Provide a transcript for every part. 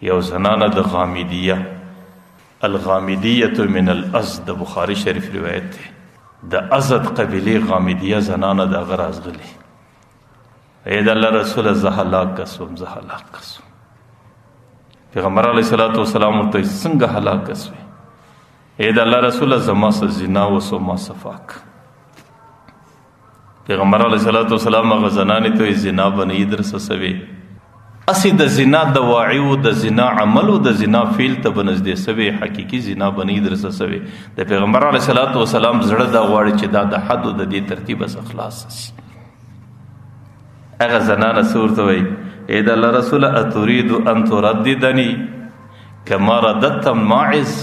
یو زنانه د غامدیه، الغامدیه من الازد، د بخاری شریف روایت دی. د ازد قبیله غامدیه زنانه د هغه رازغلي، ای د الله رسوله زه هلاک کسوم، زه هلاک کسوم. پیغمبر علیه الصلاة والسلام ورته څنګه هلاک کسوې؟ ای د الله رسوله زما سه زنا وسو، ما صفاک. پیغمبر علیه الصلاة والسلام هغه زنانې ته زنا به نه درسه سوې، اسی د زنا دواعي و د زنا عمل و د زنا فعل ته به نږدې سوې، حقیقي زنا به نه درسه سوې. د پیغمبر علیه الصلاة والسلام زړه دا غواړي چې دا د حد و د دې ترتیبه څخه خلاص شي. هغه زنانه څه ورته وایي؟ ای د الله رسوله اتريد ان ترددني کما رددت ماعز؟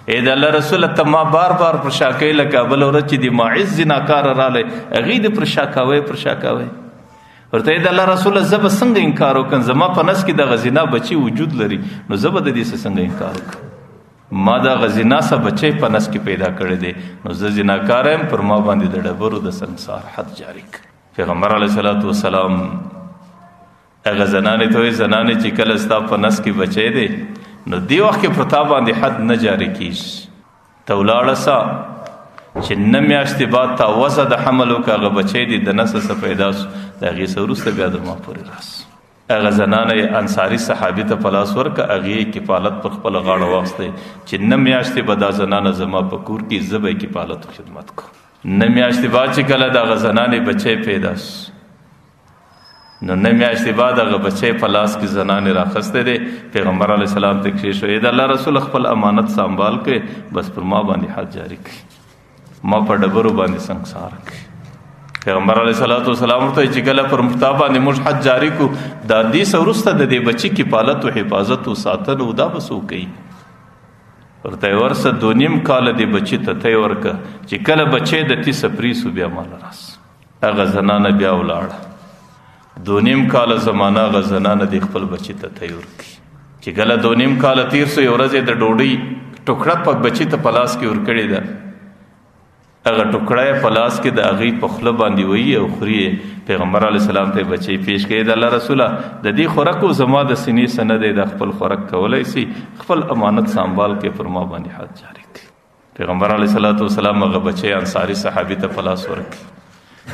ای د الله رسوله ته ما بار بار پر شا کوې لکه بله ورځ چې د ماعز زناکاره رالی هغې دې پر شا کوی پر شا کوی. ورته ای د الله رسوله زه به څنګه انکار وکړم؟ زما په نس کې دغه زنا بچي وجود لري، نو زه به د دې څه څنګه انکار وکړم؟ ما دغه زنا څه بچی په نس کې پیدا کړی دی، نو زه زناکاره یم، پر ما باندې د ډبرو د سنګسار حد جاری کړ. پیغمبر علیه الصلاة والسلام هغه زنانې ته وایي زنانې چې کله ستا په نس کې بچی دی نو دې وخت کې پر تا باندې حد نه جاری کیږي، ته ولاړه سه چې نه میاشتې بعد تا وضع د حمل وکړه، هغه بچی دی د نسه څه پیدا سو، د هغې څه وروسته بیا در ما پورې راس. هغه زنانه انصاري صحابي ته په لاس ورکړه، هغې کفالت پر خپله غاړه واخیستی چې نه میاشتې به دا زنانه زما په کور کې زه به یې کفالت و خدمت کوم. نه میاشتې بعد چې کله د هغه زنانې بچی پیدا سو، نو نه میاشتې بعد هغه بچی په لاس کې زنانې راخستی دی. پیغمبر علیه السلام ته کښېښو، ای د الله رسول خپل امانت سنبال کړئ، بس پر ما باندې حد جاری کړي، ما په ډبرو باندې سنګسار کړي. پیغمبر علیه الصلاة والسلام ورته چې کله پر تا باندې موږ حد جاری کړو، د دې څه وروسته د دې بچي کفالت و حفاظت و ساتنه دا به څوک کوي؟ ورته یې ورسه 2.5 کاله دې بچي ته تی ورکړه چې کله بچی د تی سپري سو بیا ماله راس. هغه زنانه بیا ولاړه 2.5 کاله زمانه، هغه زنانه دې خپل بچي ته تی ورکړي چې کله 2.5 کاله تیر سو، یو ورځ یې د ډوډۍ ټوکړه په بچي ته په لاس کې ورکړې ده، هغه ټوکړه یې په لاس کې د هغې په خوله باندې وهي او خوري یې. پیغمبر علیه السلام ته یې بچی پیش کړي، د الله رسوله د دې خوراک زما د سینې څه نه دی، د خپل خوراک کولی سي، خپل امانت سنبال کې پر ما باندې حد جاری کړي. پیغمبر علیه الصلاة والسلام هغه بچی انصاري صحابي ته په لاس ورکړي،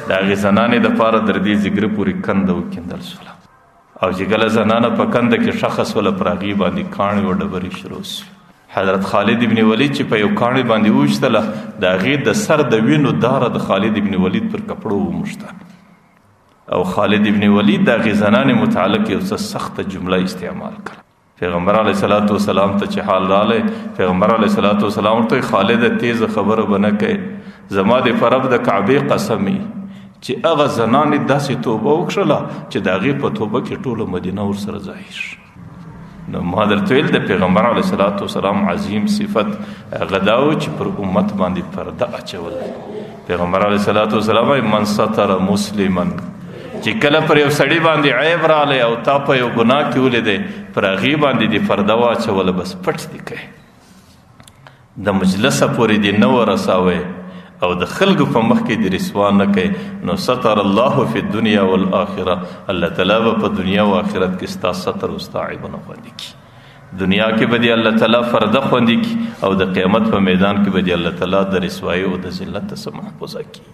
د هغې زنانې دپاره در دې ځګره پورې کنده وکیندل سوله، او چې کله زنانه په کنده کې ښخه سوله پر هغې باندې کاڼې و ډبرې شروع سوې. حضرت خالد ابن ولید چې په یو کاڼي باندې وویشتله، د هغې د سر د وینو داره د خالد ابن ولید پر کپړو وموښته، او خالد ابن ولید د هغې زنانې متعلق یو څه سخته جمله استعمال کړه. پیغمبر علیه الصلاة والسلام ته چې حال رالی، پیغمبر علیه الصلاة والسلام ورته خالده تیزه خبره به نه کوې، زما د په رب د کعبې قسم چې هغه زنانې داسې توبه وکړله چې د هغې په توبه کې ټوله مدینه ورسره ظاهر شي. نو ما درته ویل د پیغمبر علیه الصلاة والسلام عظیم صفت هغه دا و چې پر امت باندې پرده اچول. پیغمبر علیه الصلاة والسلام وایي من ستر مسلما، چې کله پر یو سړي باندې عیب رالی او تا په یو ګناه کې ولیدی، پر هغې باندې دې پرده واچوله، بس پټ دې کوې، د مجلسه پورې دې نه ورسوئ او د خلکو په مخ کې دې رسوا نه کوي، نو ستر الله فی الدنیا والآخره، الله تعالی به په دنیا او آخرت کې ستا ستر او ستا عیبونه خوندي کړي. دنیا کې به دې الله تعالی پرده خوندي کړي، او د قیامت په میدان کې به دې الله تعالی د رسوایي او د ذلت څخه محفوظه کړي.